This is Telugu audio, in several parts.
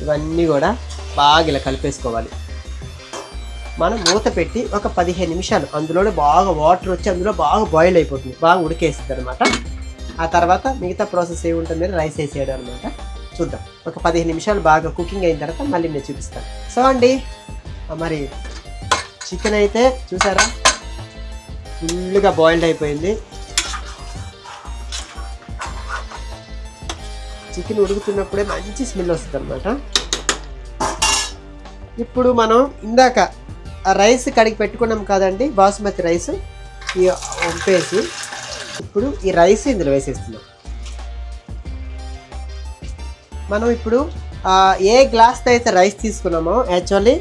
ఇవన్నీ కూడా బాగా ఇలా కలిపేసుకోవాలి. మనం మూత పెట్టి ఒక 15 నిమిషాలు అందులోనే బాగా వాటర్ వచ్చి అందులో బాగా బాయిల్ అయిపోతుంది, బాగా ఉడికేస్తుంది అనమాట. ఆ తర్వాత మిగతా ప్రాసెస్ ఏముంటుంది, రైస్ వేసేయడం అనమాట. చూద్దాం. ఒక 15 నిమిషాలు బాగా కుకింగ్ అయిన తర్వాత మళ్ళీ నేను చూపిస్తాను. సో అండి, మరి చికెన్ అయితే చూసారా ఫుల్గా బాయిల్డ్ అయిపోయింది. చికెన్ ఉడుకుతున్నప్పుడే మంచి స్మెల్ వస్తుంది అనమాట. ఇప్పుడు మనం ఇందాక ఆ రైస్ కడిగి పెట్టుకున్నాం కదండి, బాస్మతి రైస్, ఈ వంపేసి ఇప్పుడు ఈ రైస్ ఇందులో వేసేస్తున్నాం. మనం ఇప్పుడు ఏ గ్లాస్తో అయితే రైస్ తీసుకున్నామో, యాక్చువల్లీ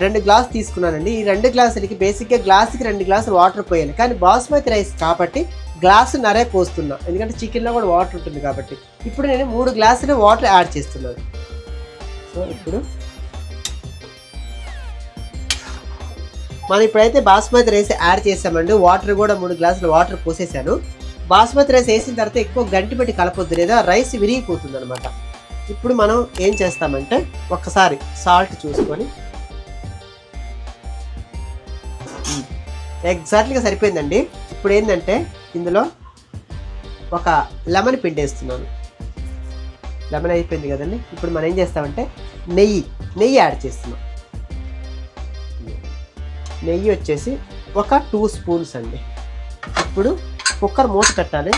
2 గ్లాస్ తీసుకున్నానండి. ఈ 2 గ్లాసులకి బేసిక్గా గ్లాసుకి 2 గ్లాసులు వాటర్ పోయాలి, కానీ బాస్మతి రైస్ కాబట్టి గ్లాసు నరే పోస్తున్నా, ఎందుకంటే చికెన్లో కూడా వాటర్ ఉంటుంది కాబట్టి. ఇప్పుడు నేను 3 గ్లాసులు వాటర్ యాడ్ చేస్తున్నాను. సో ఇప్పుడు మనం ఇప్పుడైతే బాస్మతి రైస్ యాడ్ చేసామండి. వాటర్ కూడా 3 గ్లాసులు వాటర్ పోసేసాను. బాస్మతి రైస్ వేసిన తర్వాత ఎక్కువ గంటి పెట్టి కలపొద్దు, లేదా రైస్ విరిగిపోతుంది అనమాట. ఇప్పుడు మనం ఏం చేస్తామంటే ఒక్కసారి సాల్ట్ చూసుకొని, ఎగ్జాక్ట్లీగా సరిపోయిందండి. ఇప్పుడు ఏంటంటే ఇందులో ఒక లెమన్ పిండేస్తున్నాను. లెమన్ అయిపోయింది కదండి. ఇప్పుడు మనం ఏం చేస్తామంటే నెయ్యి యాడ్ చేస్తున్నాం. నెయ్యి వచ్చేసి ఒక 2 స్పూన్స్ అండి. ఇప్పుడు కుక్కర్ మూత పెట్టాలి.